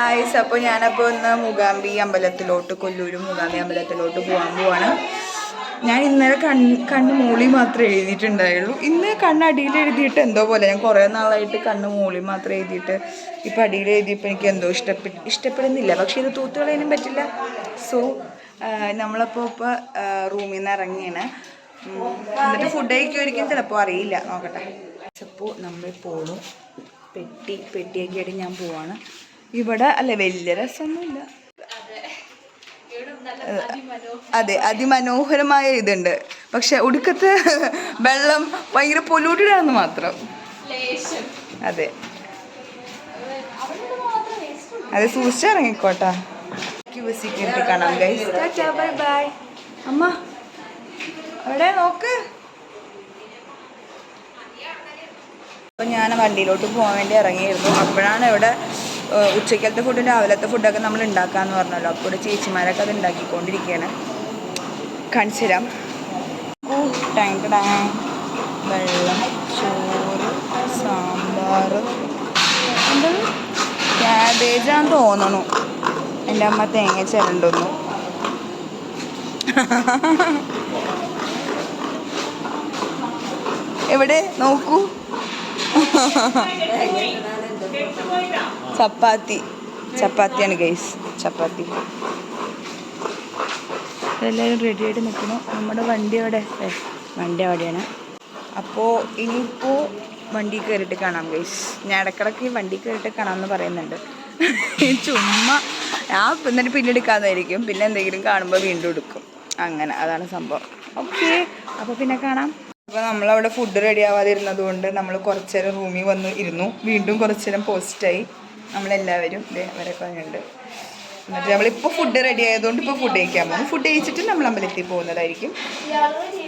ആയിസ് അപ്പോൾ ഞാനപ്പോൾ ഒന്ന് മൂകാംബി അമ്പലത്തിലോട്ട് കൊല്ലൂർ മൂകാംബി അമ്പലത്തിലോട്ട് പോവാണ്. ഞാൻ ഇന്നലെ കണ്ണ് മൂളി മാത്രമേ എഴുതിയിട്ടുണ്ടായുള്ളൂ. ഇന്ന് കണ്ണ് അടിയിൽ എഴുതിയിട്ട് എന്തോ പോലെ. ഞാൻ കുറേ നാളായിട്ട് കണ്ണ് മൂളി മാത്രം എഴുതിയിട്ട് ഇപ്പം അടിയിൽ എഴുതിയപ്പോൾ എനിക്ക് എന്തോ ഇഷ്ടപ്പെടുന്നില്ല. പക്ഷേ ഇത് തൂത്തുകളയാനും പറ്റില്ല. സോ നമ്മളപ്പോൾ ഇപ്പോൾ റൂമിൽ നിന്ന് ഇറങ്ങിയാണ്. എന്നിട്ട് ഫുഡ് കഴിക്കുമായിരിക്കും, ചിലപ്പോൾ അറിയില്ല, നോക്കട്ടെ. അപ്പോൾ നമ്മൾ പോണു. പെട്ടിയൊക്കെ ആയിട്ട് ഞാൻ പോവാണ്. ഇവിടെ അല്ലേ വലിയ രസമൊന്നുമില്ല. അതെ, അതിമനോഹരമായ ഇതുണ്ട്. പക്ഷെ ഒടുക്കത്തെ വെള്ളം ഭയങ്കര പൊല്യൂട്ടഡ് ആണെന്ന് മാത്രം. അതെ അതെ, സൂക്ഷിച്ചിറങ്ങിക്കോട്ടാ. ക്യൂസിക്കിട്ട് കാണാം ഗൈസ്. Bye bye. അമ്മ അവിടെ നോക്ക്. അപ്പോൾ ഞാൻ വണ്ടിയിലോട്ട് പോകാൻ വേണ്ടി ഇറങ്ങിയിരുന്നു. അപ്പോഴാണ് ഇവിടെ ഉച്ചക്കലത്തെ ഫുഡും രാവിലത്തെ ഫുഡൊക്കെ നമ്മൾ ഉണ്ടാക്കാമെന്ന് പറഞ്ഞല്ലോ. അപ്പോൾ ഇവിടെ ചേച്ചിമാരൊക്കെ അത് ഉണ്ടാക്കിക്കൊണ്ടിരിക്കുകയാണ്. കാണിച്ചു തരാം. വെള്ളം, ചോറ്, സാമ്പാർ, എന്താ ക്യാബേജാന്ന് തോന്നണു. എൻ്റെ അമ്മ തേങ്ങ ചിരണ്ടുന്നു. എവിടെ നോക്കൂ. ചപ്പാത്തിയാണ് ഗൈസ്, ചപ്പാത്തി. എല്ലാവരും റെഡി ആയിട്ട് നിൽക്കുന്നു. നമ്മുടെ വണ്ടി അവിടെയാണ്. അപ്പോൾ ഇനിയിപ്പോൾ വണ്ടി കയറിയിട്ട് കാണാം ഗൈസ്. ഞാൻ ഇടക്കിടക്ക് വണ്ടി കയറിയിട്ട് കാണാമെന്ന് പറയുന്നുണ്ട്. ചുമ്മാ എന്നിട്ട് പിന്നെ എടുക്കാമെന്നായിരിക്കും. പിന്നെ എന്തെങ്കിലും കാണുമ്പോൾ വീണ്ടും എടുക്കും. അങ്ങനെ, അതാണ് സംഭവം. ഓക്കെ, അപ്പോൾ പിന്നെ കാണാം. അപ്പോൾ നമ്മളവിടെ ഫുഡ് റെഡി ആവാതിരുന്നത് കൊണ്ട് നമ്മൾ കുറച്ച് നേരം റൂമിൽ വന്ന് ഇരുന്നു. വീണ്ടും കുറച്ച് നേരം പോസ്റ്റായി നമ്മളെല്ലാവരും. അവരൊക്കെ വന്നിട്ടുണ്ട്. എന്നിട്ട് നമ്മളിപ്പോൾ ഫുഡ് റെഡി ആയതുകൊണ്ട് ഇപ്പോൾ ഫുഡ് കഴിക്കാൻ പോകും. ഫുഡ് കഴിച്ചിട്ട് നമ്മൾ അമ്പലത്തിൽ പോകുന്നതായിരിക്കും.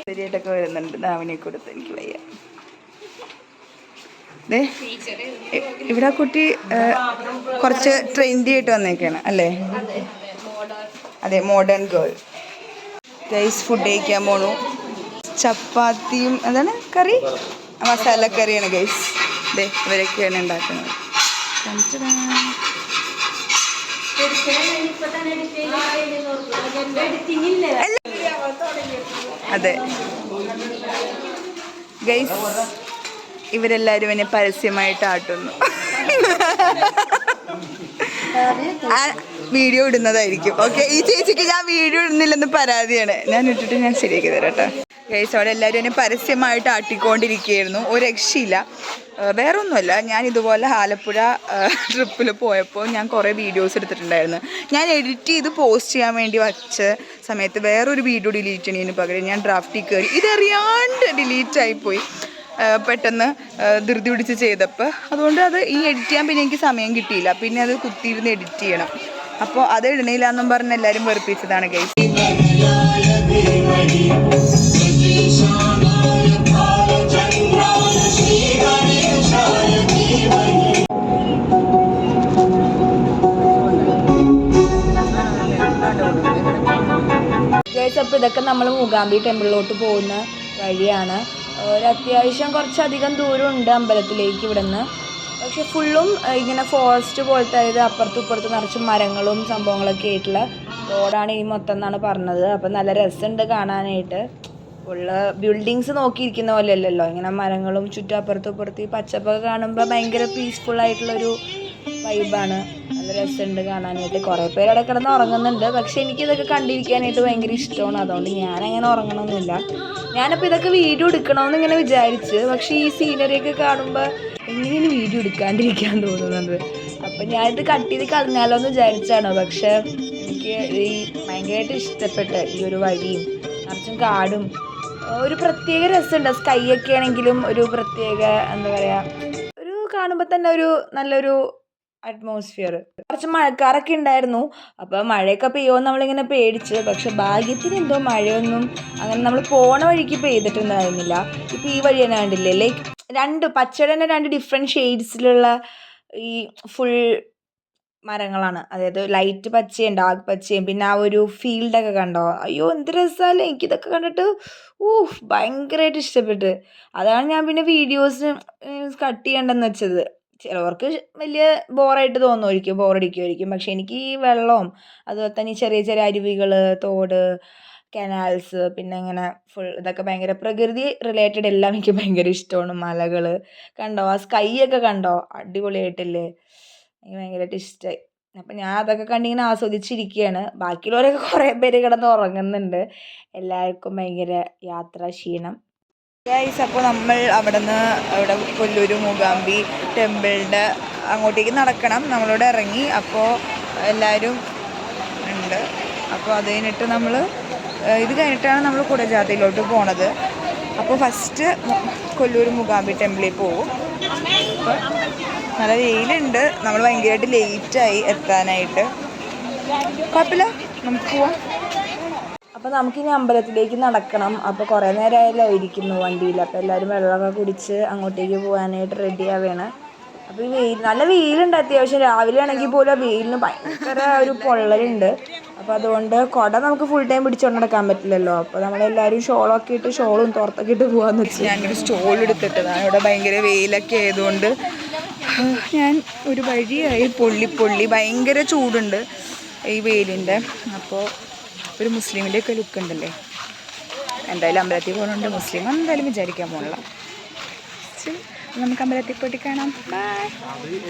ശരിയായിട്ടൊക്കെ വരുന്നുണ്ട്. നാവിനെ കൊടുത്ത് എനിക്ക് വയ്യ. ഇവിടെ കുട്ടി കുറച്ച് ട്രെൻഡി ആയിട്ട് വന്നേക്കാണ് അല്ലേ? അതെ, മോഡേൺ ഗേൾ. ഗൈസ് ഫുഡ് കഴിക്കാൻ പോണു. ചപ്പാത്തിയും എന്താണ് കറി, മസാല കറിയാണ് ഗൈസ്. ഇവരൊക്കെയാണ് ഉണ്ടാക്കുന്നത്. അതെ ഗൈസ്, ഇവരെല്ലാവരും എന്നെ പരസ്യമായിട്ട് ആട്ടുന്നു. വീഡിയോ ഇടുന്നതായിരിക്കും. ഓക്കെ, ഈ ചേച്ചിക്ക് ഞാൻ വീഡിയോ ഇടുന്നില്ലെന്ന് പരാതിയാണ്. ഞാൻ ഇട്ടിട്ട് ഞാൻ ശരിയാക്കി തരാം കേട്ടോ. ഗൈസ്, അവിടെ എല്ലാവരും എന്നെ പരസ്യമായിട്ട് ആട്ടിക്കൊണ്ടിരിക്കുകയായിരുന്നു. ഒരു രക്ഷയില്ല. വേറൊന്നുമല്ല, ഞാൻ ഇതുപോലെ ആലപ്പുഴ ട്രിപ്പിൽ പോയപ്പോൾ ഞാൻ കുറേ വീഡിയോസ് എടുത്തിട്ടുണ്ടായിരുന്നു. ഞാൻ എഡിറ്റ് ചെയ്ത് പോസ്റ്റ് ചെയ്യാൻ വേണ്ടി വച്ച സമയത്ത് വേറൊരു വീഡിയോ ഡിലീറ്റ് ചെയ്യുന്നതിന് പകരം ഞാൻ ഡ്രാഫ്റ്റിൽ കയറി ഇതറിയാണ്ട് ഡിലീറ്റായിപ്പോയി. പെട്ടെന്ന് ധൃതി പിടിച്ച് ചെയ്തപ്പോൾ. അതുകൊണ്ട് അത് എഡിറ്റ് ചെയ്യാൻ പിന്നെ എനിക്ക് സമയം കിട്ടിയില്ല. പിന്നെ അത് കുത്തിയിരുന്ന് എഡിറ്റ് ചെയ്യണം. അപ്പോൾ അത് ഇടണില്ല എന്നും പറഞ്ഞ് എല്ലാവരും വെറുപ്പിച്ചതാണ് ഗൈസ്. ഗൈസ്, അപ്പോൾ ഇതൊക്കെ നമ്മൾ മൂകാംബി ടെമ്പിളിലോട്ട് പോകുന്ന വഴിയാണ്. ഒരു അത്യാവശ്യം കുറച്ചധികം ദൂരമുണ്ട് അമ്പലത്തിലേക്ക് ഇവിടെ നിന്ന്. പക്ഷെ ഫുള്ളും ഇങ്ങനെ ഫോറസ്റ്റ് പോലത്തെ, അതായത് അപ്പുറത്തും ഇപ്പുറത്തും നിറച്ച് മരങ്ങളും സംഭവങ്ങളൊക്കെ ആയിട്ടുള്ള റോഡാണ് ഈ മൊത്തം എന്നാണ് പറഞ്ഞത്. അപ്പം നല്ല രസമുണ്ട് കാണാനായിട്ട്. ഫുള്ള് ബിൽഡിങ്സ് നോക്കിയിരിക്കുന്ന പോലെ അല്ലല്ലോ, ഇങ്ങനെ മരങ്ങളും ചുറ്റപ്പുറത്തും ഇപ്പുറത്ത് ഈ പച്ചപ്പൊക്കെ കാണുമ്പോൾ ഭയങ്കര പീസ്ഫുള്ളായിട്ടുള്ളൊരു വൈബാണ്. നല്ല രസമുണ്ട് കാണാനായിട്ട്. കുറേ പേര് അവിടെ കിടന്ന് ഉറങ്ങുന്നുണ്ട്. പക്ഷെ എനിക്കിതൊക്കെ കണ്ടിരിക്കാനായിട്ട് ഭയങ്കര ഇഷ്ടമാണ്. അതുകൊണ്ട് ഞാനങ്ങനെ ഉറങ്ങണമെന്നില്ല. ഞാനപ്പോൾ ഇതൊക്കെ വീഡിയോ എടുക്കണമെന്ന് ഇങ്ങനെ വിചാരിച്ച്, പക്ഷേ ഈ സീനറിയൊക്കെ കാണുമ്പോൾ എങ്ങനെയാണ് വീഡിയോ എടുക്കാണ്ടിരിക്കാൻ തോന്നുന്നത്. അപ്പം ഞാനിത് കട്ട് ചെയ്ത് കളഞ്ഞാലോ എന്ന് വിചാരിച്ചാണ്. പക്ഷെ എനിക്ക് ഈ ഭയങ്കരമായിട്ട് ഇഷ്ടപ്പെട്ട ഈ ഒരു വഴിയും നിറച്ചും കാടും ഒരു പ്രത്യേക രസമുണ്ട്. സ്കൈ ഒക്കെ ആണെങ്കിലും ഒരു പ്രത്യേക എന്താ പറയുക, ഒരു കാണുമ്പോൾ തന്നെ ഒരു നല്ലൊരു അറ്റ്മോസ്ഫിയർ. കുറച്ച് മഴക്കാറൊക്കെ ഉണ്ടായിരുന്നു. അപ്പോൾ മഴയൊക്കെ പെയ്യുമെന്ന് നമ്മളിങ്ങനെ പേടിച്ച്. പക്ഷെ ഭാഗ്യത്തിന് എന്തോ മഴയൊന്നും അങ്ങനെ നമ്മൾ പോണ വഴിക്ക് പെയ്തിട്ടുണ്ടായിരുന്നില്ല. ഇപ്പോൾ ഈ വഴി തന്നെ കണ്ടില്ലേ, ലൈക്ക് പച്ചയുടെ തന്നെ 2 ഡിഫറെൻറ്റ് ഷെയ്ഡ്സിലുള്ള ഈ ഫുൾ മരങ്ങളാണ്. അതായത് ലൈറ്റ് പച്ചയും ഡാർക്ക് പച്ചയും. പിന്നെ ആ ഒരു ഫീൽഡൊക്കെ കണ്ടോ, അയ്യോ എന്ത് രസമല്ലേ. എനിക്കിതൊക്കെ കണ്ടിട്ട് ഭയങ്കരമായിട്ട് ഇഷ്ടപ്പെട്ട്. അതാണ് ഞാൻ പിന്നെ വീഡിയോസ് കട്ട് ചെയ്യേണ്ടെന്ന് വെച്ചത്. ചിലവർക്ക് വലിയ ബോറടിക്കുമായിരിക്കും. പക്ഷെ എനിക്ക് ഈ വെള്ളവും അതുപോലെ തന്നെ ഈ ചെറിയ ചെറിയ അരുവികൾ, തോട്, കനാൽസ്, പിന്നെ ഇങ്ങനെ ഫുൾ ഇതൊക്കെ ഭയങ്കര പ്രകൃതി റിലേറ്റഡ് എല്ലാം എനിക്ക് ഭയങ്കര ഇഷ്ടമാണ്. മലകൾ കണ്ടോ, ആ സ്കൈ ഒക്കെ കണ്ടോ, അടിപൊളിയായിട്ടില്ലേ? എനിക്ക് ഭയങ്കരമായിട്ട് ഇഷ്ടമായി. അപ്പം ഞാൻ അതൊക്കെ കണ്ടിങ്ങനെ ആസ്വദിച്ചിരിക്കുകയാണ്. ബാക്കിയുള്ളവരൊക്കെ കുറേ പേര് കിടന്ന് ഉറങ്ങുന്നുണ്ട്. എല്ലാവർക്കും ഭയങ്കര യാത്രാ ക്ഷീണം. ഗൈസ്, അപ്പോൾ നമ്മൾ അവിടെ കൊല്ലൂർ മൂകാംബി ടെമ്പിളിൻ്റെ അങ്ങോട്ടേക്ക് നടക്കണം. നമ്മളിവിടെ ഇറങ്ങി. അപ്പോൾ എല്ലാവരും ഉണ്ട്. അപ്പോൾ അത് കഴിഞ്ഞിട്ട് ഇത് കഴിഞ്ഞിട്ടാണ് നമ്മൾ കുടജാദ്രിയിലോട്ട് പോണത്. അപ്പോൾ ഫസ്റ്റ് കൊല്ലൂർ മൂകാംബി ടെമ്പിളിൽ പോകും. അപ്പോൾ നല്ല വെയിലുണ്ട്. നമ്മൾ ഭയങ്കരമായിട്ട് ലേറ്റായി എത്താനായിട്ട്. കുഴപ്പമില്ല, നമുക്ക് പോവാം. അപ്പോൾ നമുക്കിനി അമ്പലത്തിലേക്ക് നടക്കണം. അപ്പോൾ കുറേ നേരമായല്ലോ ഇരിക്കുന്നു വണ്ടിയിൽ. അപ്പോൾ എല്ലാവരും വെള്ളമൊക്കെ കുടിച്ച് അങ്ങോട്ടേക്ക് പോകാനായിട്ട് റെഡി ആവുകയാണ്. അപ്പോൾ ഈ നല്ല വെയിലുണ്ട് അത്യാവശ്യം. രാവിലെ ആണെങ്കിൽ പോലും വെയിലിന് ഭയങ്കര ഒരു പൊള്ളലുണ്ട്. അപ്പോൾ അതുകൊണ്ട് കുട നമുക്ക് ഫുൾ ടൈം പിടിച്ചുകൊണ്ട് നടക്കാൻ പറ്റില്ലല്ലോ. അപ്പോൾ നമ്മളെല്ലാവരും ഷോളൊക്കെ ഇട്ട്, ഷോളും തോർത്തൊക്കെ ഇട്ട് പോകാമെന്ന് വെച്ചാൽ ഞാനൊരു സ്റ്റോൾ എടുത്തിട്ടതാണ്. ഇവിടെ ഭയങ്കര വെയിലൊക്കെ ആയതുകൊണ്ട് ഞാൻ ഒരു വഴിയായി പൊള്ളി ഭയങ്കര ചൂടുണ്ട് ഈ വെയിലിൻ്റെ. അപ്പോൾ ഒരു മുസ്ലിമിൻ്റെ ഒക്കെ ലുക്ക് ഉണ്ടല്ലേ. എന്തായാലും അമ്പലത്തിൽ പോകുന്നുണ്ട്, മുസ്ലിം എന്തായാലും വിചാരിക്കാൻ പോകണില്ല. നമുക്ക് അമ്പലത്തിൽ പോയിട്ട് കാണാം. ബൈ.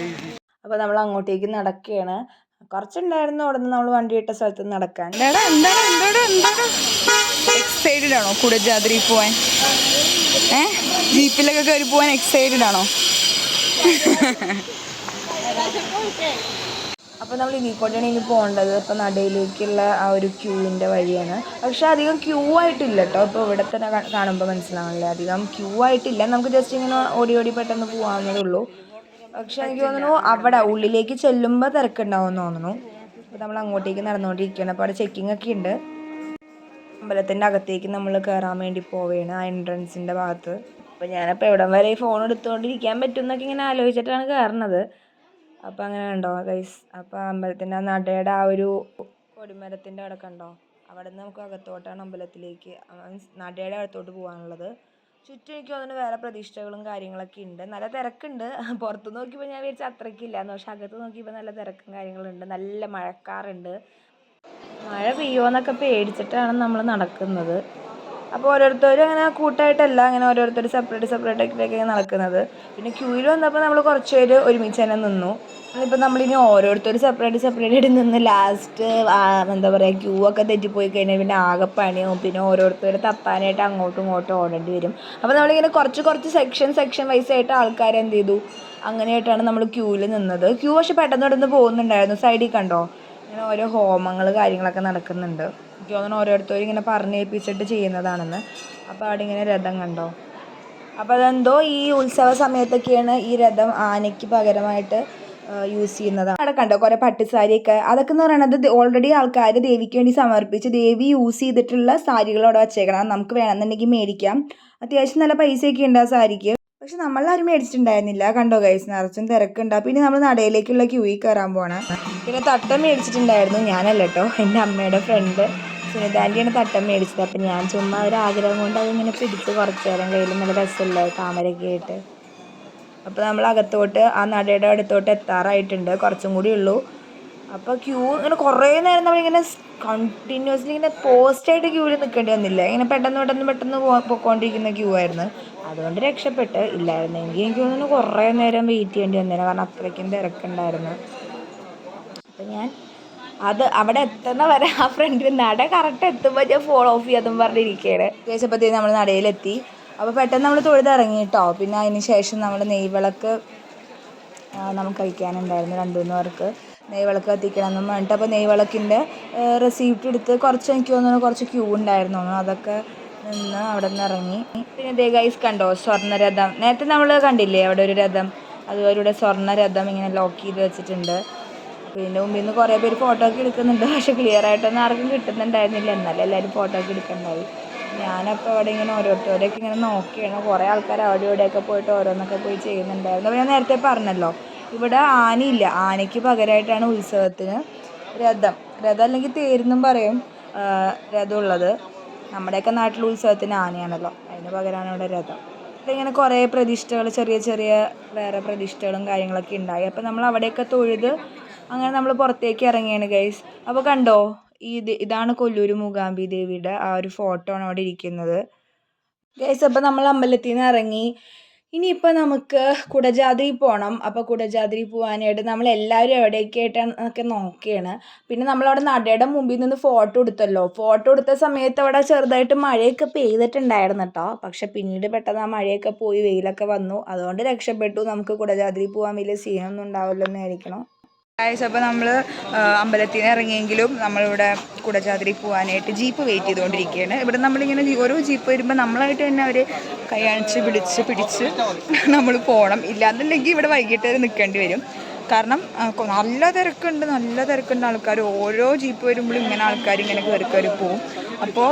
അപ്പോൾ നമ്മൾ അങ്ങോട്ടേക്ക് നടക്കുകയാണ്. കുറച്ചുണ്ടായിരുന്നു അവിടെ നിന്ന് നമ്മൾ വണ്ടി ഇട്ട സ്ഥലത്ത് നടക്കാൻ. എന്താണ് എക്സൈറ്റഡ് ആണോ കുടജാദ്രി പോവാൻ? ജീപ്പിലൊക്കെ കയറി പോവാൻ എക്സൈറ്റഡ് ആണോ? അപ്പോൾ നമ്മൾ ഇതിൽക്കൂടെയാണ് ഇനി പോകേണ്ടത്. ഇപ്പോൾ നടയിലേക്കുള്ള ആ ഒരു ക്യൂവിൻ്റെ വഴിയാണ്. പക്ഷേ അധികം ക്യൂ ആയിട്ടില്ല കേട്ടോ. ഇപ്പോൾ ഇവിടെ തന്നെ കാണുമ്പോൾ മനസ്സിലാവില്ലേ, അധികം ക്യൂ ആയിട്ടില്ല. നമുക്ക് ജസ്റ്റ് ഇങ്ങനെ ഓടി പെട്ടെന്ന് പോകാവുന്നതേ ഉള്ളൂ. പക്ഷേ എനിക്ക് തോന്നുന്നു അവിടെ ഉള്ളിലേക്ക് ചെല്ലുമ്പോൾ തിരക്കുണ്ടാവുമെന്ന് തോന്നുന്നു. അപ്പോൾ നമ്മൾ അങ്ങോട്ടേക്ക് നടന്നുകൊണ്ടിരിക്കുകയാണ്. അപ്പോൾ അവിടെ ചെക്കിംഗ് ഒക്കെ ഉണ്ട്. അമ്പലത്തിൻ്റെ അകത്തേക്ക് നമ്മൾ കയറാൻ വേണ്ടി പോവുകയാണ്, ആ എൻട്രൻസിൻ്റെ ഭാഗത്ത്. അപ്പോൾ ഞാനപ്പോൾ എവിടം വരെ ഈ ഫോൺ എടുത്തുകൊണ്ടിരിക്കാൻ പറ്റും എന്നൊക്കെ ഇങ്ങനെ ആലോചിച്ചിട്ടാണ് കയറുന്നത്. അപ്പോൾ അങ്ങനെ കണ്ടോ ഗൈസ്. അപ്പോൾ അമ്പലത്തിൻ്റെ ആ നടയുടെ ആ ഒരു കൊടിമരത്തിൻ്റെ അവിടെ കണ്ടോ, അവിടെ നിന്ന് നമുക്ക് അകത്തോട്ടാണ് അമ്പലത്തിലേക്ക്, മീൻസ് നടയുടെ അകത്തോട്ട് പോകാനുള്ളത്. ചുറ്റും എനിക്ക് തോന്നുന്നു വേറെ പ്രതിഷ്ഠകളും കാര്യങ്ങളൊക്കെ ഉണ്ട്. നല്ല തിരക്കുണ്ട്. പുറത്ത് നോക്കിയപ്പോൾ ഞാൻ വിചാരിച്ച അത്രയ്ക്കില്ലാന്ന്. പക്ഷെ അകത്ത് നോക്കിയപ്പോൾ നല്ല തിരക്കും കാര്യങ്ങളുണ്ട്. നല്ല മഴക്കാറുണ്ട്. മഴ പെയ്യുമെന്നൊക്കെ പേടിച്ചിട്ടാണ് നമ്മൾ നടക്കുന്നത്. അപ്പോൾ ഓരോരുത്തരും അങ്ങനെ കൂട്ടായിട്ടല്ല, അങ്ങനെ ഓരോരുത്തർ സെപ്പറേറ്റ് ആയിട്ടൊക്കെ നടക്കുന്നത്. പിന്നെ ക്യൂവിൽ വന്നപ്പോൾ നമ്മൾ കുറച്ച് പേര് ഒരുമിച്ച് തന്നെ നിന്നു. ഇപ്പം നമ്മളിനി ഓരോരുത്തർ സെപ്പറേറ്റ് ആയിട്ട് നിന്ന് ലാസ്റ്റ് എന്താ പറയുക, ക്യൂ ഒക്കെ തെറ്റിപ്പോയി കഴിഞ്ഞാൽ പിന്നെ ആകെ പണിയാവും. പിന്നെ ഓരോരുത്തർ തപ്പാനായിട്ട് അങ്ങോട്ടും ഇങ്ങോട്ടും ഓടേണ്ടി വരും. അപ്പോൾ നമ്മളിങ്ങനെ കുറച്ച് സെക്ഷൻ വൈസ് ആയിട്ട് ആൾക്കാർ എന്ത് ചെയ്തു, അങ്ങനെയായിട്ടാണ് നമ്മൾ ക്യൂവിൽ നിന്നത്. ക്യൂ പക്ഷെ പെട്ടെന്ന് പോകുന്നുണ്ടായിരുന്നു. സൈഡിൽ കണ്ടോ, ഇങ്ങനെ ഓരോ ഹോമങ്ങൾ കാര്യങ്ങളൊക്കെ നടക്കുന്നുണ്ട്. എനിക്ക് തോന്നുന്നു ഓരോരുത്തരും ഇങ്ങനെ പറഞ്ഞേൽപ്പിച്ചിട്ട് ചെയ്യുന്നതാണെന്ന്. അപ്പോൾ അവിടെ ഇങ്ങനെ രഥം കണ്ടോ. അപ്പോൾ അതെന്തോ ഈ ഉത്സവ സമയത്തൊക്കെയാണ് ഈ രഥം ആനയ്ക്ക് പകരമായിട്ട് യൂസ് ചെയ്യുന്നതാണ്. അവിടെ കണ്ടോ കുറേ പട്ടുസാരിയൊക്കെ. അതൊക്കെ എന്ന് പറയുന്നത് ഓൾറെഡി ആൾക്കാർ ദേവിക്ക് വേണ്ടി സമർപ്പിച്ച് ദേവി യൂസ് ചെയ്തിട്ടുള്ള സാരികൾ അവിടെ വച്ചേക്കണം. നമുക്ക് വേണമെന്നുണ്ടെങ്കിൽ മേടിക്കാം. അത്യാവശ്യം നല്ല പൈസയൊക്കെ ഉണ്ട് ആ സാരിക്ക്. പക്ഷെ നമ്മളാരും മേടിച്ചിട്ടുണ്ടായിരുന്നില്ല. കണ്ടോ ഗൈസ്, നിറച്ചും തിരക്കുണ്ട്. പിന്നെ നമ്മൾ നടയിലേക്കുള്ള ക്യൂയിൽ കയറാൻ പോകണം. പിന്നെ തട്ടം മേടിച്ചിട്ടുണ്ടായിരുന്നു. ഞാനല്ല കേട്ടോ, എൻ്റെ അമ്മയുടെ ഫ്രണ്ട് സുനിതാൻ്റെയാണ് തട്ടം മേടിച്ചത്. അപ്പം ഞാൻ ചുമ്മാ ഒരാഗ്രഹം കൊണ്ട് അതിങ്ങനെ പിടിച്ച് കുറച്ച് നേരം കയ്യിൽ നല്ല രസമല്ലേ താമരയൊക്കെ ആയിട്ട്. അപ്പോൾ നമ്മൾ അകത്തോട്ട് ആ നടയുടെ അടുത്തോട്ട് എത്താറായിട്ടുണ്ട്. കുറച്ചും കൂടി ഉള്ളൂ. അപ്പോൾ ക്യൂ ഇങ്ങനെ കുറേ നേരം നമ്മളിങ്ങനെ കണ്ടിന്യൂസ്ലി ഇങ്ങനെ പോസ്റ്റായിട്ട് ക്യൂവിൽ നിൽക്കേണ്ടി വന്നില്ല. ഇങ്ങനെ പെട്ടെന്ന് പോയിക്കൊണ്ടിരിക്കുന്ന ക്യൂ ആയിരുന്നു. അതുകൊണ്ട് രക്ഷപ്പെട്ട്. ഇല്ലായിരുന്നെങ്കിൽ എനിക്ക് തോന്നുന്നു കുറേ നേരം വെയിറ്റ് ചെയ്യേണ്ടി വന്നേനെ, കാരണം അത്രയ്ക്കും തിരക്കുണ്ടായിരുന്നു. അപ്പം ഞാൻ അവിടെ എത്തുന്ന വരെ ആ ഫ്രണ്ടിൽ നട കറക്റ്റ് എത്തുമ്പോൾ ഞാൻ ഫോൺ ഓഫ് ചെയ്യാതും പറഞ്ഞിരിക്കുകയാണ്. ഉദ്ദേശപ്പത്തേക്ക് നമ്മൾ നടയിലെത്തി. അപ്പോൾ പെട്ടെന്ന് നമ്മൾ തൊഴുതിറങ്ങി കേട്ടോ. പിന്നെ അതിന് ശേഷം നമ്മൾ നെയ്വിളക്ക് നമുക്ക് കഴിക്കാനുണ്ടായിരുന്നു. 2-3 പേർക്ക് നെയ്വിളക്ക് കത്തിക്കണം എന്നും പറഞ്ഞിട്ട്. അപ്പോൾ നെയ്വിളക്കിൻ്റെ റെസിപ്റ്റ് എടുത്ത് എനിക്ക് തോന്നുന്നു കുറച്ച് ക്യൂ ഉണ്ടായിരുന്നു. അതൊക്കെ നിന്ന് അവിടെ നിന്ന് ഇറങ്ങി. പിന്നെ ദേ ഗൈസ് കണ്ടോ സ്വർണ്ണരഥം. നേരത്തെ നമ്മൾ കണ്ടില്ലേ അവിടെ ഒരു രഥം, അതുപോലെ സ്വർണ്ണരഥം ഇങ്ങനെ ലോക്ക് ചെയ്ത് വെച്ചിട്ടുണ്ട്. അപ്പോൾ ഇതിൻ്റെ മുമ്പിൽ നിന്ന് കുറേ പേര് ഫോട്ടോ ഒക്കെ എടുക്കുന്നുണ്ട്. പക്ഷേ ക്ലിയർ ആയിട്ടൊന്നും ആർക്കും കിട്ടുന്നുണ്ടായിരുന്നില്ല. എന്നാലും എല്ലാവരും ഫോട്ടോ ഒക്കെ എടുക്കണ്ടായി. ഞാനപ്പോൾ അവിടെ ഇങ്ങനെ ഓരോരുത്തരെയൊക്കെ ഇങ്ങനെ നോക്കിയാണ്. കുറേ ആൾക്കാർ അവിടെ ഇവിടെയൊക്കെ പോയിട്ട് ഓരോന്നൊക്കെ പോയി ചെയ്യുന്നുണ്ടായിരുന്നു. അപ്പോൾ ഞാൻ നേരത്തെ പറഞ്ഞല്ലോ, ഇവിടെ ആനയില്ല. ആനയ്ക്ക് പകരമായിട്ടാണ് ഉത്സവത്തിന് രഥം അല്ലെങ്കിൽ തേരെന്നും പറയും രഥമുള്ളത്. നമ്മുടെയൊക്കെ നാട്ടിൽ ഉത്സവത്തിന് ആനയാണല്ലോ, അതിന് പകരമാണ് ഇവിടെ രഥം. ഇവിടെ ഇങ്ങനെ കുറേ പ്രതിഷ്ഠകൾ, ചെറിയ ചെറിയ വേറെ പ്രതിഷ്ഠകളും കാര്യങ്ങളൊക്കെ ഉണ്ടായി. അപ്പോൾ നമ്മൾ അവിടെയൊക്കെ തൊഴുത് അങ്ങനെ നമ്മൾ പുറത്തേക്ക് ഇറങ്ങിയാണ് ഗൈസ്. അപ്പോൾ കണ്ടോ, ഇതാണ് കൊല്ലൂർ മൂകാംബി ദേവിയുടെ ആ ഒരു ഫോട്ടോ ആണ് അവിടെ ഇരിക്കുന്നത് ഗൈസ്. അപ്പോൾ നമ്മൾ അമ്പലത്തിൽ നിന്ന് ഇറങ്ങി. ഇനിയിപ്പോൾ നമുക്ക് കുടജാദ്രി പോകണം. അപ്പോൾ കുടജാദ്രി പോകാനായിട്ട് നമ്മൾ എല്ലാവരും എവിടേക്കായിട്ടാണെന്നൊക്കെ നോക്കുകയാണ്. പിന്നെ നമ്മളവിടെ നടയുടെ മുമ്പിൽ നിന്ന് ഫോട്ടോ എടുത്തല്ലോ. ഫോട്ടോ എടുത്ത സമയത്ത് അവിടെ ചെറുതായിട്ട് മഴയൊക്കെ പെയ്തിട്ടുണ്ടായിരുന്നു കേട്ടോ. പക്ഷെ പിന്നീട് പെട്ടെന്ന് ആ മഴയൊക്കെ പോയി വെയിലൊക്കെ വന്നു. അതുകൊണ്ട് രക്ഷപ്പെട്ടു. നമുക്ക് കുടജാദ്രി പോകാൻ വലിയ സീനൊന്നും ഉണ്ടാവില്ല എന്ന് വിചാരിക്കണം. അപ്പോൾ നമ്മൾ അമ്പലത്തിൽ നിന്ന് ഇറങ്ങിയെങ്കിലും നമ്മളിവിടെ കുടജാദ്രി പോകാനായിട്ട് ജീപ്പ് വെയിറ്റ് ചെയ്തുകൊണ്ടിരിക്കുകയാണ്. ഇവിടെ നമ്മളിങ്ങനെ ഓരോ ജീപ്പ് വരുമ്പോൾ നമ്മളായിട്ട് തന്നെ അവർ കൈയണിച്ച് പിടിച്ച് നമ്മൾ പോകണം. ഇല്ലാന്നുണ്ടെങ്കിൽ ഇവിടെ വൈകിട്ട് വരെ നിൽക്കേണ്ടി വരും. കാരണം നല്ല തിരക്കുണ്ട് ആൾക്കാർ. ഓരോ ജീപ്പ് വരുമ്പോഴും ഇങ്ങനെ ആൾക്കാർ ഇങ്ങനെ കയറി പോവും. അപ്പോൾ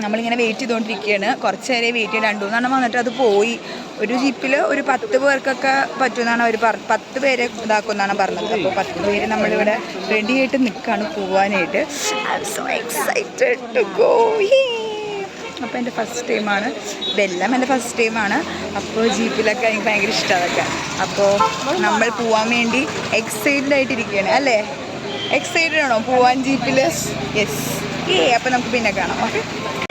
നമ്മളിങ്ങനെ വെയിറ്റ് ചെയ്തുകൊണ്ടിരിക്കുകയാണ്. കുറച്ച് നേരം വെയിറ്റ് ചെയ്ത് 2-3 വന്നിട്ട് അത് പോയി. ഒരു ജീപ്പിൽ ഒരു 10 പേർക്കൊക്കെ പറ്റുമെന്നാണ് അവർ 10 പേരെ ഇതാക്കുമെന്നാണ് പറഞ്ഞത്. അപ്പോൾ 10 പേര് നമ്മളിവിടെ റെഡി ആയിട്ട് നിൽക്കുകയാണ് പോകാനായിട്ട്. I am so excited to go. അപ്പോൾ എൻ്റെ ഫസ്റ്റ് ടൈമാണ് ഇതെല്ലാം, എൻ്റെ ഫസ്റ്റ് ടൈമാണ്. അപ്പോൾ ജീപ്പിലൊക്കെ എനിക്ക് ഭയങ്കര ഇഷ്ടം അതൊക്കെ. അപ്പോൾ നമ്മൾ പോകാൻ വേണ്ടി എക്സൈറ്റഡ് ആയിട്ടിരിക്കുകയാണ് അല്ലേ? എക്സൈറ്റഡ് ആണോ പോവാൻ ജീപ്പിൽ? യെസ്. അപ്പോൾ നമുക്ക് പിന്നെ കാണാം. ഓക്കെ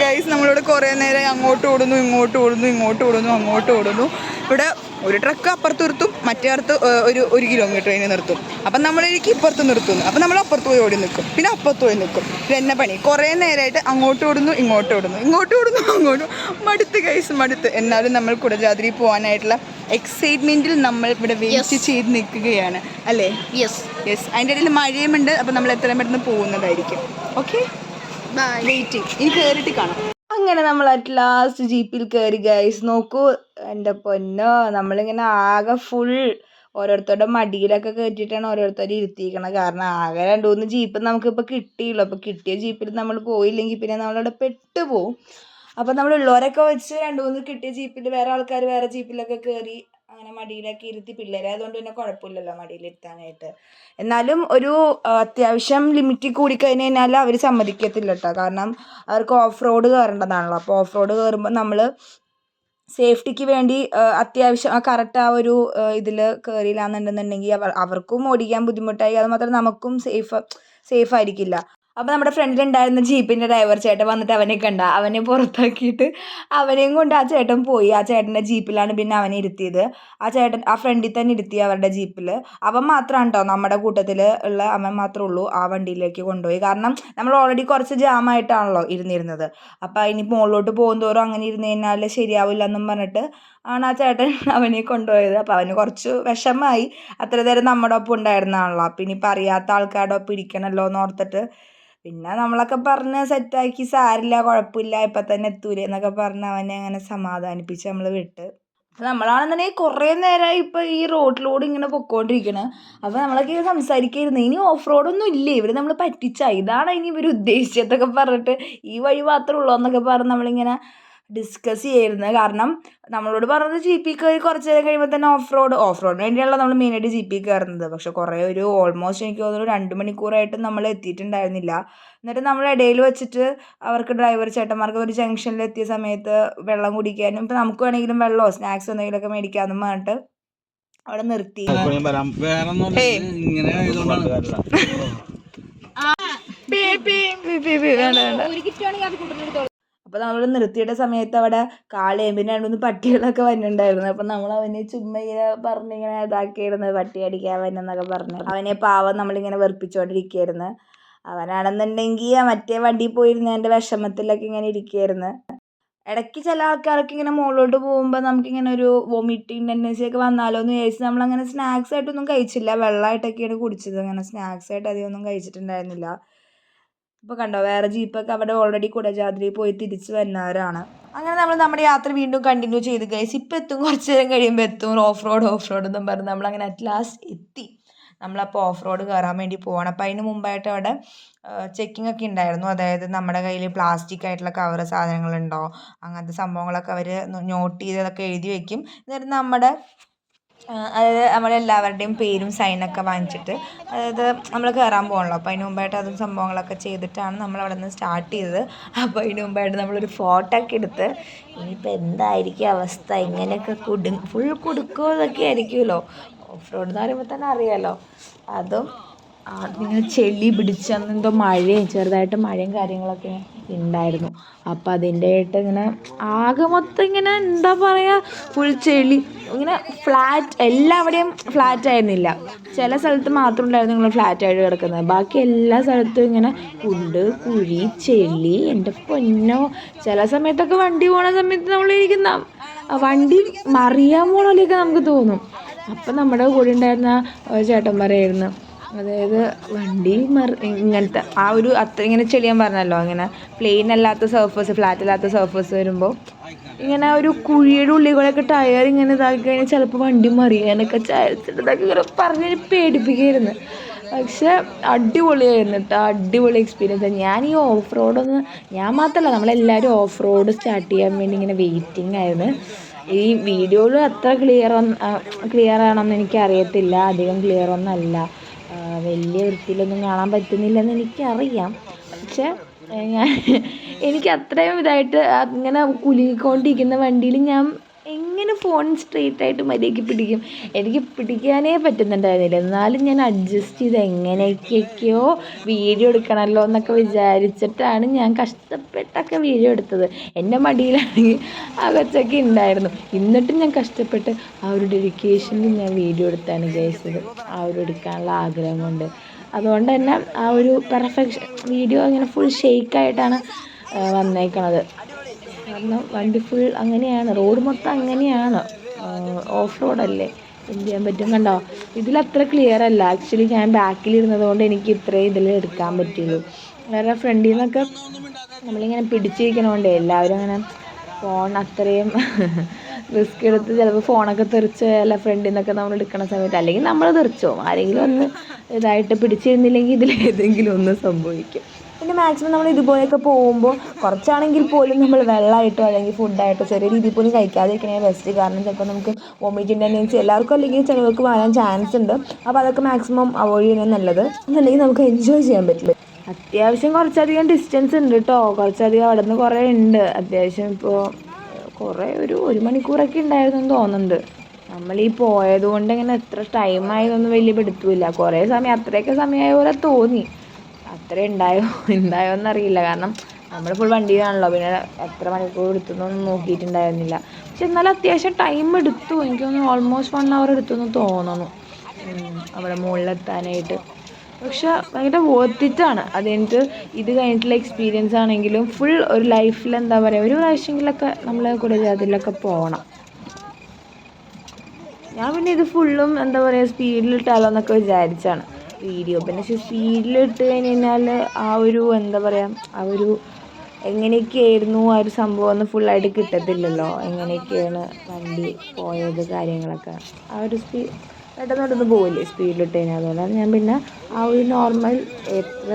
ഗൈസ്, നമ്മളിവിടെ കുറേ നേരം അങ്ങോട്ട് ഓടുന്നു, ഇങ്ങോട്ട് ഓടുന്നു. ഇവിടെ ഒരു ട്രക്ക് അപ്പുറത്ത് നിർത്തും, മറ്റേ അടുത്ത് ഒരു 1 കിലോമീറ്റർ കഴിഞ്ഞ് നിർത്തും. അപ്പം നമ്മളേക്ക് ഇപ്പുറത്ത് നിർത്തുന്നു. അപ്പം നമ്മൾ അപ്പുറത്ത് പോയി ഓടി നിൽക്കും, പിന്നെ അപ്പുറത്ത് പോയി നിൽക്കും. ഇതെന്നെ പണി. കുറേ നേരമായിട്ട് അങ്ങോട്ട് ഓടുന്നു, ഇങ്ങോട്ട് ഓടുന്നു. മടുത്ത്. എന്നാലും നമ്മൾ കുടജാദ്രി പോകാനായിട്ടുള്ള എക്സൈറ്റ്മെൻറ്റിൽ നമ്മൾ ഇവിടെ വെയിറ്റ് ചെയ്ത് നിൽക്കുകയാണ് അല്ലേ? യെസ്. അതിൻ്റെ ഇടയിൽ മഴയുമുണ്ട്. അപ്പം നമ്മൾ എത്രയും പെട്ടെന്ന് പോകുന്നതായിരിക്കും. Okay, waiting. ഇനി കയറിയിട്ട് കാണാം. അങ്ങനെ നമ്മൾ അറ്റ് ലാസ്റ്റ് ജീപ്പിൽ കയറി ഗൈസ്. നോക്കൂ എൻ്റെ പൊന്നോ, നമ്മളിങ്ങനെ ആകെ ഫുൾ ഓരോരുത്തരുടെ മടിയിലൊക്കെ കയറ്റിയിട്ടാണ് ഓരോരുത്തർ ഇരുത്തിയിരിക്കണം. കാരണം ആകെ 2-3 ജീപ്പ് നമുക്കിപ്പോൾ കിട്ടിയുള്ളൂ. അപ്പോൾ കിട്ടിയ ജീപ്പിൽ നമ്മൾ പോയില്ലെങ്കിൽ പിന്നെ നമ്മളവിടെ പെട്ടുപോകും. അപ്പോൾ നമ്മളുള്ളവരൊക്കെ വെച്ച് 2-3 കിട്ടിയ ജീപ്പിൽ വേറെ ആൾക്കാർ വേറെ ജീപ്പിലൊക്കെ കയറി അങ്ങനെ മടിയിലൊക്കെ ഇരുത്തി. പിള്ളേരെ അതുകൊണ്ട് പിന്നെ കുഴപ്പമില്ലല്ലോ മടിയിലിരുത്താനായിട്ട്. എന്നാലും ഒരു അത്യാവശ്യം ലിമിറ്റിൽ കൂടി കഴിഞ്ഞ് കഴിഞ്ഞാൽ അവർ സമ്മതിക്കത്തില്ല കേട്ടോ. കാരണം അവർക്ക് ഓഫ് റോഡ് കയറേണ്ടതാണല്ലോ. അപ്പോൾ ഓഫ് റോഡ് കയറുമ്പോൾ നമ്മൾ സേഫ്റ്റിക്ക് വേണ്ടി അത്യാവശ്യം കറക്റ്റ് ആ ഒരു ഇതിൽ കയറിയില്ലാന്നുണ്ടെന്നുണ്ടെങ്കിൽ അവർക്കും ഓടിക്കാൻ ബുദ്ധിമുട്ടായി. അത് മാത്രമല്ല നമുക്കും സേഫ് ആയിരിക്കില്ല. അപ്പോൾ നമ്മുടെ ഫ്രണ്ടിലുണ്ടായിരുന്ന ജീപ്പിൻ്റെ ഡ്രൈവർ ചേട്ടൻ വന്നിട്ട് അവനെ കണ്ട, അവനെ പുറത്താക്കിയിട്ട് അവനെയും കൊണ്ട് ആ ചേട്ടൻ പോയി. ആ ചേട്ടൻ്റെ ജീപ്പിലാണ് പിന്നെ അവനെ ഇരുത്തിയത്. ആ ഫ്രണ്ടിൽ തന്നെ ഇരുത്തി അവരുടെ ജീപ്പിൽ. അവൻ മാത്രമാണ് കേട്ടോ നമ്മുടെ കൂട്ടത്തിൽ ഉള്ള, അവൻ മാത്രമേ ഉള്ളൂ ആ വണ്ടിയിലേക്ക് കൊണ്ടുപോയി. കാരണം നമ്മൾ ഓൾറെഡി കുറച്ച് ജാമായിട്ടാണല്ലോ ഇരുന്നിരുന്നത്. അപ്പോൾ ഇനി മുകളിലോട്ട് പോകുന്തോറും അങ്ങനെ ഇരുന്ന് കഴിഞ്ഞാൽ ശരിയാവില്ല എന്നും പറഞ്ഞിട്ട് ആണ് ആ ചേട്ടൻ അവനെ കൊണ്ടുപോയത്. അപ്പോൾ അവന് കുറച്ച് വിഷമമായി. അത്ര നേരം നമ്മുടെ ഒപ്പം ഉണ്ടായിരുന്നാണല്ലോ. അപ്പോൾ ഇനിയിപ്പോൾ അറിയാത്ത ആൾക്കാരുടെ ഒപ്പം ഇരിക്കണമല്ലോ എന്ന് ഓർത്തിട്ട് പിന്നെ നമ്മളൊക്കെ പറഞ്ഞ് സെറ്റാക്കി, സാരില്ല കുഴപ്പമില്ല ഇപ്പം തന്നെ എത്തൂലേ എന്നൊക്കെ പറഞ്ഞ് അവനെ അങ്ങനെ സമാധാനിപ്പിച്ച് നമ്മൾ വിട്ട്. അപ്പോൾ നമ്മളാണെന്നുണ്ടെങ്കിൽ കുറേ നേരമായി ഇപ്പോൾ ഈ റോഡിലൂടെ ഇങ്ങനെ പൊയ്ക്കൊണ്ടിരിക്കണം. അപ്പോൾ നമ്മളൊക്കെ ഇങ്ങനെ സംസാരിക്കായിരുന്നു, ഇനി ഓഫ് റോഡൊന്നും ഇല്ലേ, ഇവർ നമ്മൾ പറ്റിച്ച, ഇതാണ് ഇനി ഇവർ ഉദ്ദേശിച്ചതൊക്കെ പറഞ്ഞിട്ട് ഈ വഴി മാത്രമേ ഉള്ളൂ എന്നൊക്കെ പറഞ്ഞ് നമ്മളിങ്ങനെ ഡിസ്കസ് ചെയ്യായിരുന്നു. കാരണം നമ്മളോട് പറഞ്ഞത് ജീപ്പിൽ കയറി കുറച്ച് നേരം കഴിയുമ്പോൾ തന്നെ ഓഫ് റോഡിന് വേണ്ടിയാണല്ലോ നമ്മൾ മെയിനായിട്ട് ജീപ്പിൽ കയറുന്നത്. പക്ഷെ കുറേ ഒരു ഓൾമോസ്റ്റ് എനിക്ക് തോന്നുന്നു 2 മണിക്കൂറായിട്ട് നമ്മൾ എത്തിയിട്ടുണ്ടായിരുന്നില്ല. എന്നിട്ട് നമ്മൾ ഇടയിൽ വെച്ചിട്ട് അവർക്ക് ഡ്രൈവർ ചേട്ടന്മാർക്ക് ഒരു ജംഗ്ഷനിൽ എത്തിയ സമയത്ത് വെള്ളം കുടിക്കാനും ഇപ്പം നമുക്ക് വേണമെങ്കിലും വെള്ളമോ സ്നാക്സോ എന്തെങ്കിലുമൊക്കെ മേടിക്കാമെന്നും പറഞ്ഞിട്ട് അവിടെ നിർത്തി. അപ്പോൾ നമ്മൾ നിർത്തിയിട്ട സമയത്ത് അവിടെ കാളേമ്പിന് 2-3 പട്ടികളൊക്കെ വന്നിട്ടുണ്ടായിരുന്നു. അപ്പം നമ്മൾ അവനെ ചുമ്മാ ഇങ്ങനെ പറഞ്ഞിങ്ങനെ ഇതാക്കിയിരുന്നു, പട്ടി അടിക്കാൻ വന്നെന്നൊക്കെ പറഞ്ഞ് അവനെ പാവം നമ്മളിങ്ങനെ വെറുപ്പിച്ചുകൊണ്ടിരിക്കുകയായിരുന്നു. അവനാണെന്നുണ്ടെങ്കിൽ മറ്റേ വണ്ടിയിൽ പോയിരുന്നതിൻ്റെ വിഷമത്തിലൊക്കെ ഇങ്ങനെ ഇരിക്കുകയായിരുന്നു. ഇടയ്ക്ക് ചില ആൾക്കാർക്ക് ഇങ്ങനെ മുകളിലോട്ട് പോകുമ്പോൾ നമുക്കിങ്ങനെ ഒരു വോമിറ്റിംഗ് ടെൻഡൻസി ഒക്കെ വന്നാലോ എന്ന് വിചാരിച്ച് നമ്മളങ്ങനെ സ്നാക്സ് ആയിട്ടൊന്നും കഴിച്ചില്ല. വെള്ളമായിട്ടൊക്കെയാണ് കുടിച്ചത്. അങ്ങനെ സ്നാക്സ് ആയിട്ട് അധികമൊന്നും കഴിച്ചിട്ടുണ്ടായിരുന്നില്ല. ഇപ്പോൾ കണ്ടോ, വേറെ ജീപ്പൊക്കെ അവിടെ ഓൾറെഡി കുടജാദ്രി പോയി തിരിച്ച് വരുന്നവരാണ്. അങ്ങനെ നമ്മൾ നമ്മുടെ യാത്ര വീണ്ടും കണ്ടിന്യൂ ചെയ്ത് ഗൈസ്. ഇപ്പോൾ എത്തും, കുറച്ച് നേരം കഴിയുമ്പോൾ എത്തും. ഓഫ് റോഡ് എന്നും പറഞ്ഞ് നമ്മളങ്ങനെ അറ്റ് ലാസ്റ്റ് എത്തി. നമ്മളപ്പോൾ ഓഫ് റോഡ് കയറാൻ വേണ്ടി പോകണം. അപ്പോൾ അതിന് മുമ്പായിട്ട് അവിടെ ചെക്കിംഗ് ഒക്കെ ഉണ്ടായിരുന്നു. അതായത് നമ്മുടെ കയ്യിൽ പ്ലാസ്റ്റിക് ആയിട്ടുള്ള കവർ സാധനങ്ങളുണ്ടോ അങ്ങനത്തെ സംഭവങ്ങളൊക്കെ അവർ നോട്ട് ചെയ്തതൊക്കെ എഴുതി വയ്ക്കും. എന്നിട്ട് നമ്മുടെ അതായത് നമ്മളെല്ലാവരുടെയും പേരും സൈനൊക്കെ വാങ്ങിച്ചിട്ട്, അതായത് നമ്മൾ കയറാൻ പോകണല്ലോ, അപ്പോൾ അതിന് മുമ്പായിട്ട് അതും സംഭവങ്ങളൊക്കെ ചെയ്തിട്ടാണ് നമ്മൾ അവിടെ നിന്ന് സ്റ്റാർട്ട് ചെയ്തത്. അപ്പോൾ അതിന് മുമ്പായിട്ട് നമ്മളൊരു ഫോട്ടോ ഒക്കെ എടുത്ത്, ഇനിയിപ്പോൾ എന്തായിരിക്കും അവസ്ഥ, ഇങ്ങനെയൊക്കെ ഫുൾ കുടുക്കോ ഇതൊക്കെ ആയിരിക്കുമല്ലോ. ഓഫ് റോഡ് എന്ന് പറയുമ്പോൾ തന്നെ അറിയാമല്ലോ. അതും ഇങ്ങനെ ചെളി പിടിച്ച് അന്നെന്തോ മഴയും ചെറുതായിട്ട് മഴയും കാര്യങ്ങളൊക്കെ ഉണ്ടായിരുന്നു. അപ്പോൾ അതിൻ്റെ ആയിട്ട് ഇങ്ങനെ ആകെ മൊത്തം ഇങ്ങനെ എന്താ പറയുക, ഫുൾ ചെളി ഇങ്ങനെ ഫ്ലാറ്റ്, എല്ലാവിടെയും ഫ്ലാറ്റ് ആയിരുന്നില്ല. ചില സ്ഥലത്ത് മാത്രം ഉണ്ടായിരുന്നു നിങ്ങൾ ഫ്ലാറ്റായിട്ട് കിടക്കുന്നത്. ബാക്കി എല്ലാ സ്ഥലത്തും ഇങ്ങനെ കുഴി ചെളി. എൻ്റെ പൊന്നോ, ചില സമയത്തൊക്കെ വണ്ടി പോണ സമയത്ത് നമ്മളിരിക്കുന്ന വണ്ടി മറിയാൻ പോണതിലൊക്കെ നമുക്ക് തോന്നും. അപ്പം നമ്മുടെ കൂടെ ഉണ്ടായിരുന്ന ചേട്ടൻ പറയായിരുന്നു, അതായത് വണ്ടി ഇങ്ങനത്തെ ആ ഒരു ഇങ്ങനെ ചെളിയാൻ പറഞ്ഞല്ലോ, അങ്ങനെ പ്ലെയിൻ അല്ലാത്ത സർഫസ്, ഫ്ലാറ്റ് അല്ലാത്ത സർഫസ് വരുമ്പോൾ ഇങ്ങനെ ഒരു കുഴിയുടെ ഉള്ളിൽ കൂടെയൊക്കെ ടയർ ഇങ്ങനെ ഇതാക്കി കഴിഞ്ഞാൽ ചിലപ്പോൾ വണ്ടി മറിയാനൊക്കെ ചാരിച്ചിട്ട് ഇതൊക്കെ ഇങ്ങനെ പറഞ്ഞ് പേടിപ്പിക്കുകയായിരുന്നു. പക്ഷെ അടിപൊളിയായിരുന്നു കേട്ടോ, അടിപൊളി എക്സ്പീരിയൻസ്. ഞാൻ ഈ ഓഫ് റോഡൊന്ന്, ഞാൻ മാത്രമല്ല നമ്മളെല്ലാവരും ഓഫ് റോഡ് സ്റ്റാർട്ട് ചെയ്യാൻ വേണ്ടി ഇങ്ങനെ വെയിറ്റിംഗ് ആയിരുന്നു. ഈ വീഡിയോയിൽ അത്ര ക്ലിയർ ആണെന്ന് എനിക്കറിയത്തില്ല, അധികം ക്ലിയർ ഒന്നല്ല, വലിയ വൃത്തിയിലൊന്നും കാണാൻ പറ്റുന്നില്ലെന്ന് എനിക്കറിയാം. പക്ഷെ എനിക്ക് അത്രയും ഇതായിട്ട് ഇങ്ങനെ കുലുങ്ങിക്കൊണ്ടിരിക്കുന്ന വണ്ടിയിൽ ഞാൻ എങ്ങനെ ഫോൺ സ്ട്രെയിറ്റായിട്ട് മര്യാദയ്ക്ക് പിടിക്കും? എനിക്ക് പിടിക്കാനേ പറ്റുന്നുണ്ടായിരുന്നില്ല. എന്നാലും ഞാൻ അഡ്ജസ്റ്റ് ചെയ്ത് എങ്ങനെയൊക്കെയോ വീഡിയോ എടുക്കണമല്ലോ എന്നൊക്കെ വിചാരിച്ചിട്ടാണ് ഞാൻ കഷ്ടപ്പെട്ടൊക്കെ വീഡിയോ എടുത്തത്. എൻ്റെ മടിയിലാണെങ്കിൽ ആ കൊച്ചൊക്കെ ഉണ്ടായിരുന്നു. എന്നിട്ടും ഞാൻ കഷ്ടപ്പെട്ട് ആ ഒരു ഡെഡിക്കേഷനിൽ ഞാൻ വീഡിയോ എടുത്താണ് വിചാരിച്ചത്, ആ ഒരു എടുക്കാനുള്ള ആഗ്രഹം കൊണ്ട്. അതുകൊണ്ട് തന്നെ ആ ഒരു പെർഫെക്ഷൻ വീഡിയോ ഇങ്ങനെ ഫുൾ ഷെയ്ക്കായിട്ടാണ് വന്നേക്കണത്. കാരണം വണ്ടി ഫുൾ അങ്ങനെയാണ്, റോഡ് മൊത്തം അങ്ങനെയാണ്, ഓഫ് റോഡല്ലേ, എന്ത് ചെയ്യാൻ പറ്റും. കണ്ടോ, ഇതിലത്ര ക്ലിയർ അല്ല. ആക്ച്വലി ഞാൻ ബാക്കിലിരുന്നത് കൊണ്ട് എനിക്ക് ഇത്രയും ഇതിൽ എടുക്കാൻ പറ്റുള്ളൂ. വേറെ ഫ്രണ്ടിൽ നിന്നൊക്കെ നമ്മളിങ്ങനെ പിടിച്ചിരിക്കണോണ്ടേ എല്ലാവരും അങ്ങനെ ഫോൺ അത്രയും റിസ്ക് എടുത്ത് ചിലപ്പോൾ ഫോണൊക്കെ തെറിച്ച് അല്ല ഫ്രണ്ടിൽ നിന്നൊക്കെ നമ്മൾ എടുക്കണ സമയത്ത്, അല്ലെങ്കിൽ നമ്മൾ തെറിച്ചോ, ആരെങ്കിലും ഒന്ന് ഇതായിട്ട് പിടിച്ചിരുന്നില്ലെങ്കിൽ ഇതിലേതെങ്കിലും ഒന്ന് സംഭവിക്കും. പിന്നെ മാക്സിമം നമ്മൾ ഇതുപോലെയൊക്കെ പോകുമ്പോൾ കുറച്ചാണെങ്കിൽ പോലും നമ്മൾ വെള്ളമായിട്ടോ അല്ലെങ്കിൽ ഫുഡായിട്ടോ ചെറിയ രീതിയിൽ പോലും കഴിക്കാതിരിക്കണേ ബെസ്റ്റ്. കാരണം ചിലപ്പോൾ നമുക്ക് വോമിറ്റിംഗ് ടെൻഡൻസി എല്ലാവർക്കും അല്ലെങ്കിൽ ചിലർക്ക് വരാൻ ചാൻസ് ഉണ്ട്. അപ്പോൾ അതൊക്കെ മാക്സിമം അവോയ്ഡ് ചെയ്യുന്നത് നല്ലത്. എന്നുണ്ടെങ്കിൽ നമുക്ക് എൻജോയ് ചെയ്യാൻ പറ്റില്ല. അത്യാവശ്യം കുറച്ചധികം ഡിസ്റ്റൻസ് ഉണ്ട് കേട്ടോ, കുറച്ചധികം അവിടെ നിന്ന് കുറേ ഉണ്ട്. അത്യാവശ്യം ഇപ്പോൾ കുറേ ഒരു മണിക്കൂറൊക്കെ ഉണ്ടായിരുന്നെന്ന് തോന്നുന്നുണ്ട്. നമ്മൾ ഈ പോയത് കൊണ്ട് ഇങ്ങനെ എത്ര ടൈമായതൊന്നും വലിയ പിടുത്തമില്ല. കുറേ സമയം, അത്രയൊക്കെ സമയമായ പോലെ തോന്നി. അത്ര ഉണ്ടായോന്നറിയില്ല, കാരണം നമ്മൾ ഫുൾ വണ്ടിയിലാണല്ലോ, പിന്നെ എത്ര മണിക്കൂർ എടുത്തുന്നൊന്നും നോക്കിയിട്ടുണ്ടായിരുന്നില്ല. പക്ഷെ എന്നാലും അത്യാവശ്യം ടൈം എടുത്തു, എനിക്ക് തോന്നുന്നു ഓൾമോസ്റ്റ് 1 hour എടുത്തെന്ന് തോന്നുന്നു അവിടെ മുകളിലെത്താനായിട്ട്. പക്ഷെ ഭയങ്കര വർത്തിട്ടാണ്. അത് ഇത് കഴിഞ്ഞിട്ടുള്ള എക്സ്പീരിയൻസ് ആണെങ്കിലും ഫുൾ ഒരു ലൈഫിൽ എന്താ പറയുക, ഒരു പ്രാവശ്യമെങ്കിലൊക്കെ നമ്മൾ കുടജാദ്രിയിലൊക്കെ പോകണം. ഞാൻ പിന്നെ ഇത് ഫുള്ളും എന്താ പറയുക സ്പീഡിലിട്ടാലോ എന്നൊക്കെ വിചാരിച്ചാണ് വീഡിയോ. പിന്നെ സ്പീഡിലിട്ട് കഴിഞ്ഞാൽ ആ ഒരു എന്താ പറയുക, ആ ഒരു എങ്ങനെയൊക്കെയായിരുന്നു ആ ഒരു സംഭവം ഒന്ന് ഫുള്ളായിട്ട് കിട്ടത്തില്ലല്ലോ. എങ്ങനെയൊക്കെയാണ് വണ്ടി പോയത് കാര്യങ്ങളൊക്കെ, ആ ഒരു പെട്ടെന്ന് പോവില്ലേ സ്പീഡിലിട്ട് കഴിഞ്ഞാൽ. അതുകൊണ്ടാണ് ഞാൻ പിന്നെ ആ ഒരു നോർമൽ എത്ര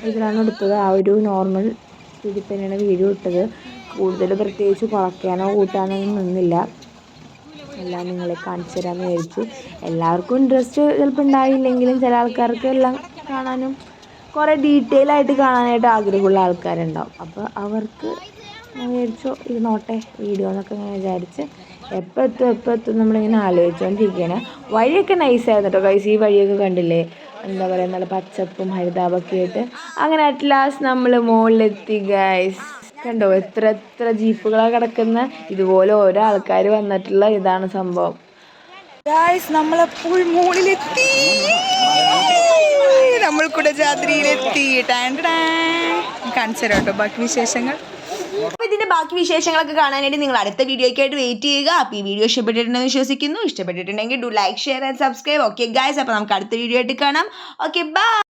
ഇതിലാണ് എടുത്തത് ആ ഒരു നോർമൽ സ്പീഡിൽ തന്നെയാണ് വീഡിയോ ഇട്ടത്. കൂടുതൽ പ്രത്യേകിച്ച് കുറയ്ക്കാനോ കൂട്ടാനോ നിന്നില്ല. എല്ലാം നിങ്ങളെ കാണിച്ചു തരാമെന്ന് വിചാരിച്ചു. എല്ലാവർക്കും ഇൻട്രസ്റ്റ് ചിലപ്പോൾ ഉണ്ടായില്ലെങ്കിലും ചില ആൾക്കാർക്ക് എല്ലാം കാണാനും കുറേ ഡീറ്റെയിൽ ആയിട്ട് കാണാനായിട്ട് ആഗ്രഹമുള്ള ആൾക്കാരുണ്ടാവും. അപ്പോൾ അവർക്ക് ഞാൻ വിചാരിച്ചു ഇരുന്നോട്ടെ വീഡിയോ എന്നൊക്കെ ഇങ്ങനെ വിചാരിച്ച് എപ്പോൾ എത്തും നമ്മളിങ്ങനെ ആലോചിച്ചുകൊണ്ടിരിക്കുകയാണ്. വഴിയൊക്കെ നൈസായിരുന്നു കേട്ടോ ഗൈസ്. ഈ വഴിയൊക്കെ കണ്ടില്ലേ, എന്താ പറയുക, നല്ല പച്ചപ്പും ഹരിതാപൊക്കെ ആയിട്ട്. അങ്ങനെ അറ്റ് ലാസ്റ്റ് നമ്മൾ മുകളിലെത്തി ഗൈസ്. കണ്ടോ എത്ര ജീപ്പുകളാണ് കിടക്കുന്ന. ഇതുപോലെ ഓരോ ആൾക്കാർ വന്നിട്ടുള്ള ഇതാണ് സംഭവം ഗൈസ്. നമ്മളെപ്പോൾ മുകളിലെത്തി, നമ്മൾ കുടജാദ്രിയിലെത്തി. കാണിച്ചു തരാം കേട്ടോ ബാക്കി വിശേഷങ്ങൾ. അപ്പോൾ ഇതിൻ്റെ ബാക്കി വിശേഷങ്ങളൊക്കെ കാണാനായിട്ട് നിങ്ങൾ അടുത്ത വീഡിയോയ്ക്കായിട്ട് വെയിറ്റ് ചെയ്യുക. അപ്പോൾ ഈ വീഡിയോ ഇഷ്ടപ്പെട്ടിട്ടുണ്ടെന്ന് വിശ്വസിക്കുന്നു. ഇഷ്ടപ്പെട്ടിട്ടുണ്ടെങ്കിൽ do like, share and subscribe. Okay guys, അപ്പോൾ നമുക്ക് അടുത്ത വീഡിയോ ആയിട്ട് കാണാം. Okay bye.